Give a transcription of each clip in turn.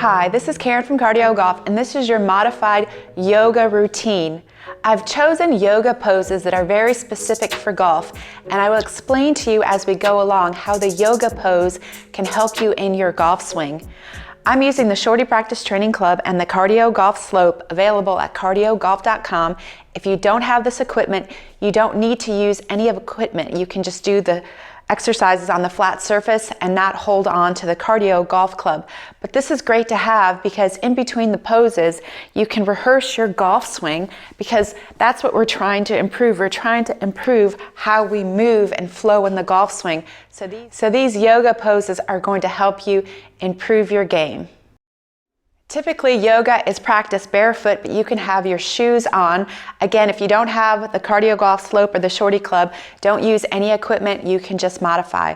Hi, this is Karen from Cardio Golf, and this is your modified yoga routine. I've chosen yoga poses that are very specific for golf, and I will explain to you as we go along how the yoga pose can help you in your golf swing. I'm using the Shortee Practice Training Club and the CardioGolf Slope available at cardiogolf.com. If you don't have this equipment, you don't need to use any of equipment. You can just do the exercises on the flat surface and not hold on to the cardio golf club. But this is great to have because in between the poses, you can rehearse your golf swing because that's what we're trying to improve. We're trying to improve how we move and flow in the golf swing. So these yoga poses are going to help you improve your game. Typically, yoga is practiced barefoot, but you can have your shoes on. Again, if you don't have the CardioGolf Slope or the Shortee Club, don't use any equipment, you can just modify.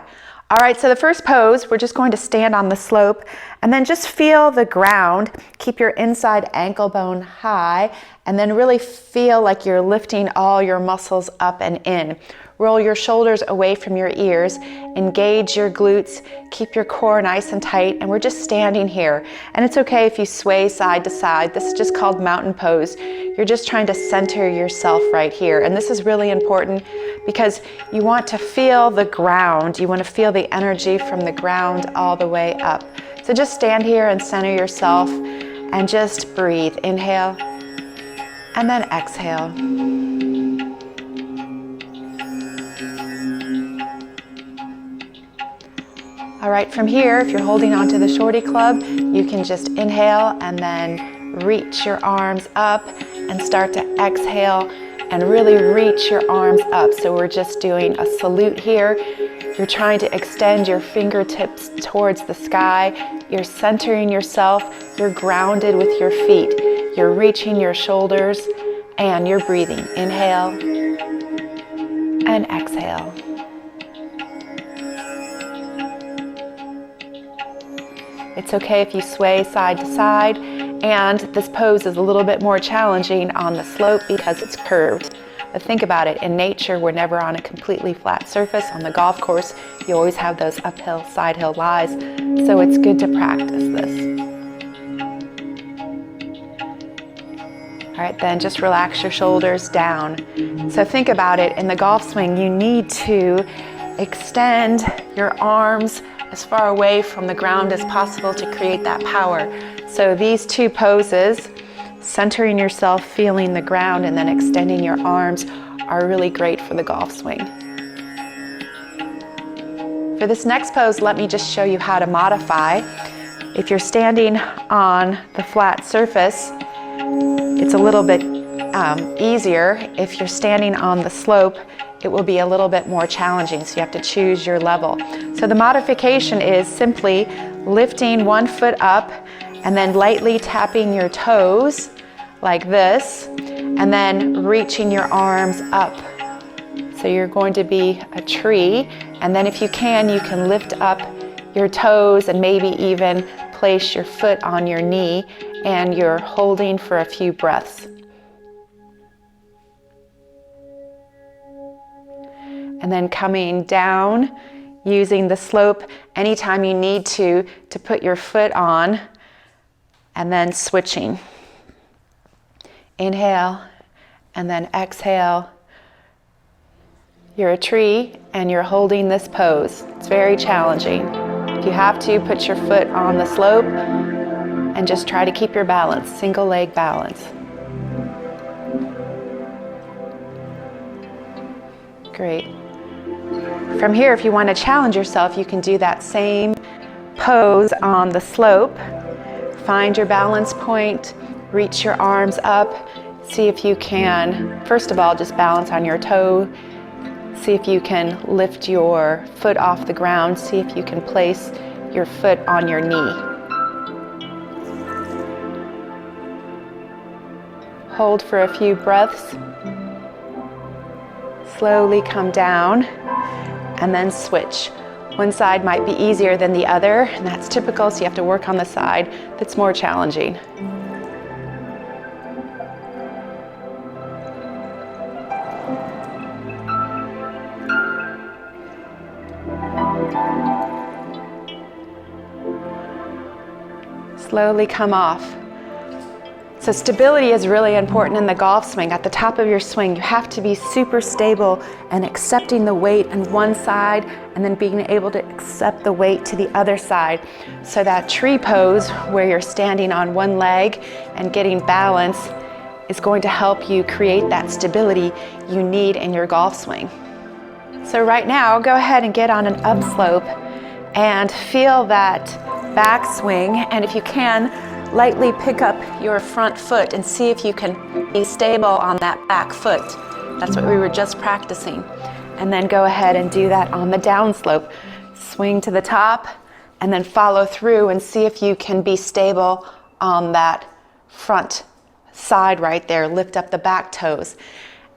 All right, so the first pose, we're just going to stand on the slope and then just feel the ground. Keep your inside ankle bone high and then really feel like you're lifting all your muscles up and in. Roll your shoulders away from your ears, engage your glutes, keep your core nice and tight, and we're just standing here. And it's okay if you sway side to side. This is just called mountain pose. You're just trying to center yourself right here. And this is really important because you want to feel the ground. You want to feel the energy from the ground all the way up. So just stand here and center yourself and just breathe. Inhale and then exhale. All right, from here, if you're holding onto the Shortee Club, you can just inhale and then reach your arms up and start to exhale and really reach your arms up. So we're just doing a salute here. You're trying to extend your fingertips towards the sky. You're centering yourself. You're grounded with your feet. You're reaching your shoulders and you're breathing. Inhale and exhale. It's okay if you sway side to side, and this pose is a little bit more challenging on the slope because it's curved. But think about it, in nature, we're never on a completely flat surface. On the golf course, you always have those uphill, side hill lies, so it's good to practice this. All right, then just relax your shoulders down. So think about it, in the golf swing, you need to extend your arms as far away from the ground as possible to create that power. So these two poses, centering yourself, feeling the ground, and then extending your arms are really great for the golf swing. For this next pose, let me just show you how to modify. If you're standing on the flat surface, it's a little bit easier. If you're standing on the slope, it will be a little bit more challenging, so you have to choose your level. So the modification is simply lifting one foot up and then lightly tapping your toes like this, and then reaching your arms up. So you're going to be a tree, and then if you can lift up your toes and maybe even place your foot on your knee, and you're holding for a few breaths. And then coming down, using the slope anytime you need to put your foot on, and then switching. Inhale, and then exhale. You're a tree, and you're holding this pose. It's very challenging. If you have to, put your foot on the slope, and just try to keep your balance, single leg balance. Great. From here, if you want to challenge yourself, you can do that same pose on the slope. Find your balance point, reach your arms up, see if you can, first of all, just balance on your toe. See if you can lift your foot off the ground. See if you can place your foot on your knee. Hold for a few breaths. Slowly come down and then switch. One side might be easier than the other, and that's typical, so you have to work on the side that's more challenging. Slowly come off. So stability is really important in the golf swing. At the top of your swing, you have to be super stable and accepting the weight on one side and then being able to accept the weight to the other side. So that tree pose where you're standing on one leg and getting balance is going to help you create that stability you need in your golf swing. So right now, go ahead and get on an upslope and feel that backswing, and if you can, lightly pick up your front foot and see if you can be stable on that back foot. That's what we were just practicing. And then go ahead and do that on the downslope. Swing to the top and then follow through and see if you can be stable on that front side right there. Lift up the back toes.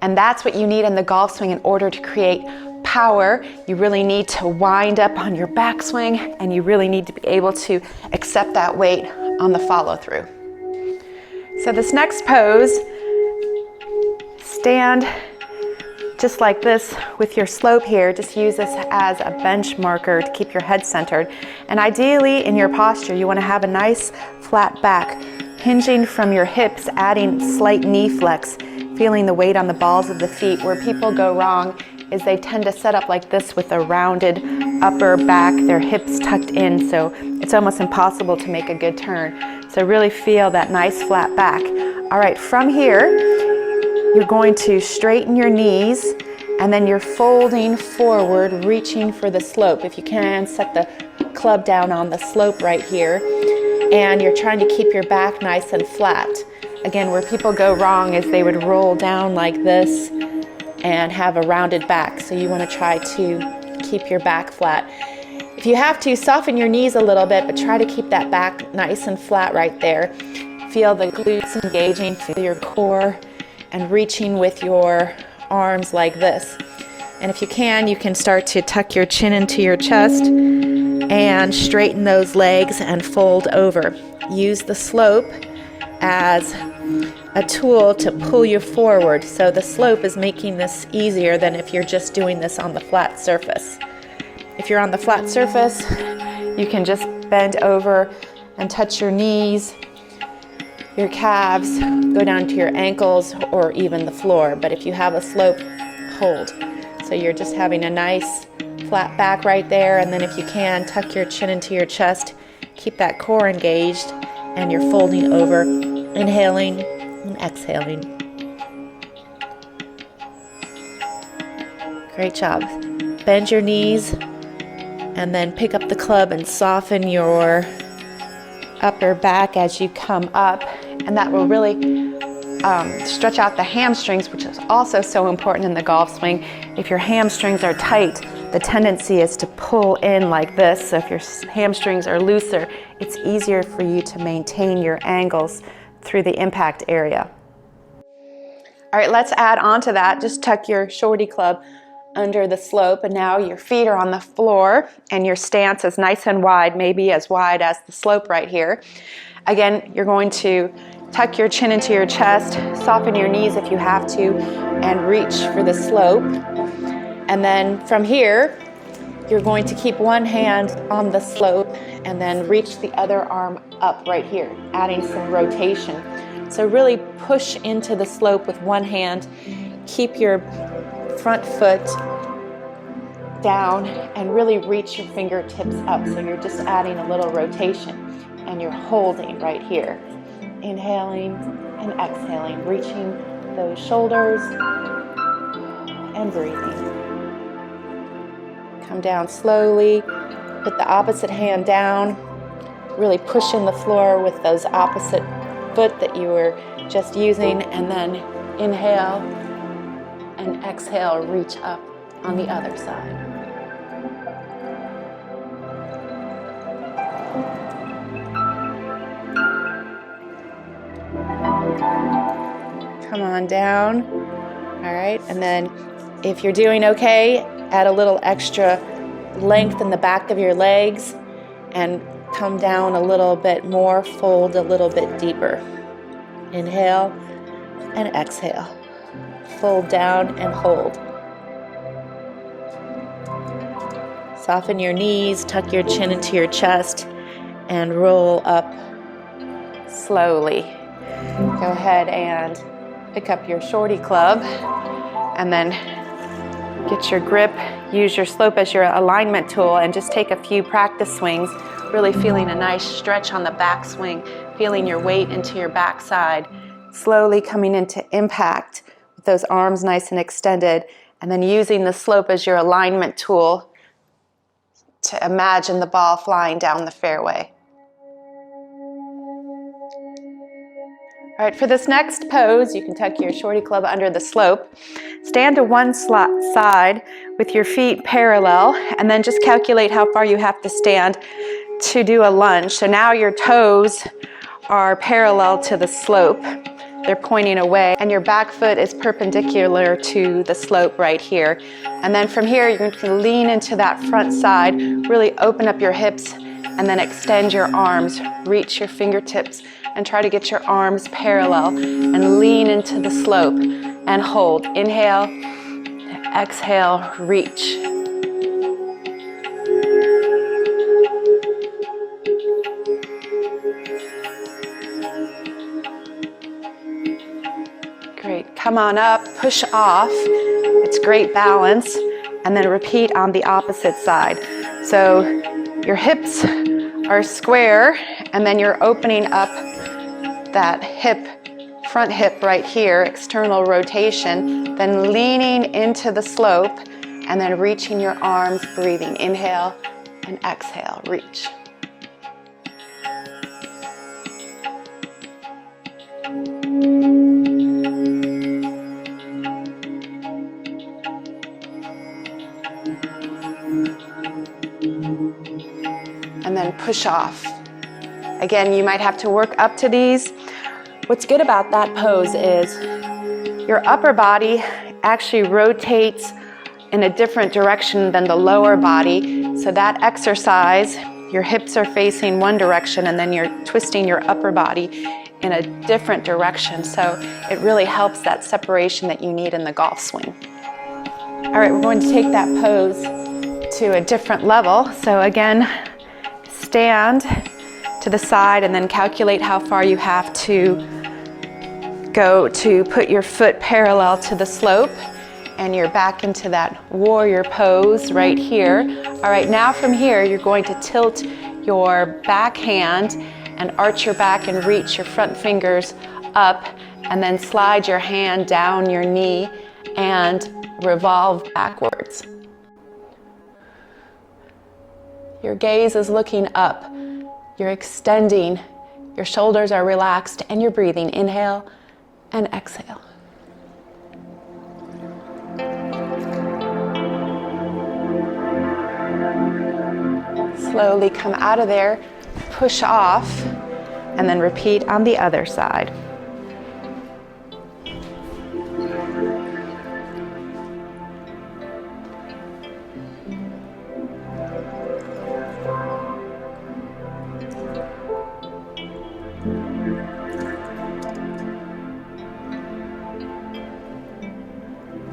And that's what you need in the golf swing in order to create power. You really need to wind up on your backswing, and you really need to be able to accept that weight on the follow through. So this next pose, stand just like this with your slope here. Just use this as a bench marker to keep your head centered. And ideally in your posture, you want to have a nice flat back, hinging from your hips, adding slight knee flex, feeling the weight on the balls of the feet. Where people go wrong is they tend to set up like this with a rounded upper back, their hips tucked in, so it's almost impossible to make a good turn. So really feel that nice flat back. All right, from here, you're going to straighten your knees, and then you're folding forward, reaching for the slope. If you can, set the club down on the slope right here, and you're trying to keep your back nice and flat. Again, where people go wrong is they would roll down like this and have a rounded back. So you want to try to keep your back flat. If you have to, soften your knees a little bit, but try to keep that back nice and flat right there. Feel the glutes engaging, feel your core, and reaching with your arms like this. And if you can start to tuck your chin into your chest and straighten those legs and fold over. Use the slope as a tool to pull you forward. So the slope is making this easier than if you're just doing this on the flat surface. If you're on the flat surface, you can just bend over and touch your knees, your calves, go down to your ankles or even the floor. But if you have a slope, hold. So you're just having a nice flat back right there, and then if you can, tuck your chin into your chest, keep that core engaged, and you're folding over, inhaling and exhaling. Great job. Bend your knees and then pick up the club and soften your upper back as you come up, and that will really stretch out the hamstrings, which is also so important in the golf swing. If your hamstrings are tight, the tendency is to pull in like this. So if your hamstrings are looser, it's easier for you to maintain your angles through the impact area. All right, let's add on to that. Just tuck your shorty club under the slope, and now your feet are on the floor and your stance is nice and wide, maybe as wide as the slope right here. Again, you're going to tuck your chin into your chest, soften your knees if you have to, and reach for the slope. And then from here, you're going to keep one hand on the slope and then reach the other arm up right here, adding some rotation. So really push into the slope with one hand, keep your front foot down, and really reach your fingertips up. So you're just adding a little rotation, and you're holding right here. Inhaling and exhaling, reaching those shoulders and breathing. Come down slowly, put the opposite hand down, really push in the floor with those opposite foot that you were just using, and then inhale and exhale, reach up on the other side. Come on down. All right, and then if you're doing okay, add a little extra length in the back of your legs and come down a little bit more, fold a little bit deeper. Inhale and exhale. Fold down and hold. Soften your knees, tuck your chin into your chest, and roll up slowly. Go ahead and pick up your shorty club and then get your grip. Use your slope as your alignment tool and just take a few practice swings, really feeling a nice stretch on the backswing, feeling your weight into your backside, slowly coming into impact with those arms nice and extended, and then using the slope as your alignment tool to imagine the ball flying down the fairway. All right, for this next pose, you can tuck your shorty club under the slope. Stand to one side with your feet parallel, and then just calculate how far you have to stand to do a lunge. So now your toes are parallel to the slope. They're pointing away, and your back foot is perpendicular to the slope right here. And then from here, you're going to lean into that front side, really open up your hips, and then extend your arms, reach your fingertips, and try to get your arms parallel, and lean into the slope, and hold. Inhale, exhale, reach. Great, come on up, push off. It's great balance, and then repeat on the opposite side. So your hips are square, and then you're opening up that hip, front hip right here, external rotation, then leaning into the slope, and then reaching your arms, breathing. Inhale and exhale, reach. And then push off. Again, you might have to work up to these. What's good about that pose is your upper body actually rotates in a different direction than the lower body. So that exercise, your hips are facing one direction, and then you're twisting your upper body in a different direction. So it really helps that separation that you need in the golf swing. All right, we're going to take that pose to a different level. So again, stand to the side and then calculate how far you have to go to put your foot parallel to the slope, and you're back into that warrior pose right here. All right, now from here, you're going to tilt your back hand and arch your back and reach your front fingers up, and then slide your hand down your knee and revolve backwards. Your gaze is looking up. You're extending, your shoulders are relaxed, and you're breathing. Inhale and exhale. Slowly come out of there, push off, and then repeat on the other side.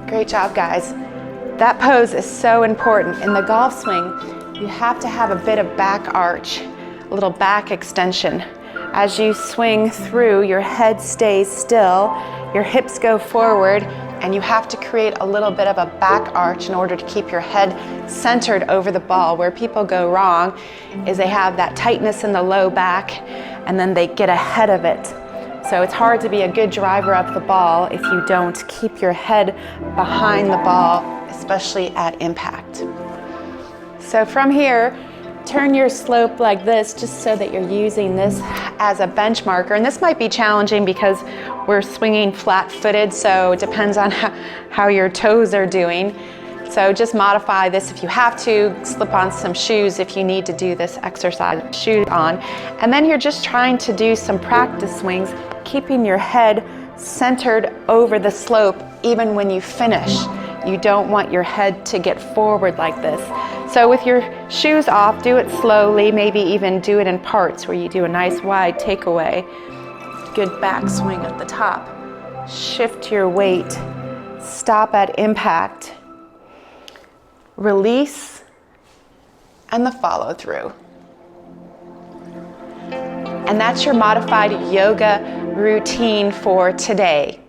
Great job, guys. That pose is so important. In the golf swing, you have to have a bit of back arch, a little back extension. As you swing through, your head stays still, your hips go forward, and you have to create a little bit of a back arch in order to keep your head centered over the ball. Where people go wrong is they have that tightness in the low back, and then they get ahead of it. So it's hard to be a good driver of the ball if you don't keep your head behind the ball, especially at impact. So from here, turn your slope like this, just so that you're using this as a benchmarker. And this might be challenging because we're swinging flat-footed, so it depends on how your toes are doing. So just modify this if you have to, slip on some shoes if you need to do this exercise, shoes on. And then you're just trying to do some practice swings, keeping your head centered over the slope even when you finish. You don't want your head to get forward like this. So with your shoes off, do it slowly, maybe even do it in parts where you do a nice wide takeaway. Good backswing at the top. Shift your weight, stop at impact, release, and the follow through. And that's your modified yoga routine for today.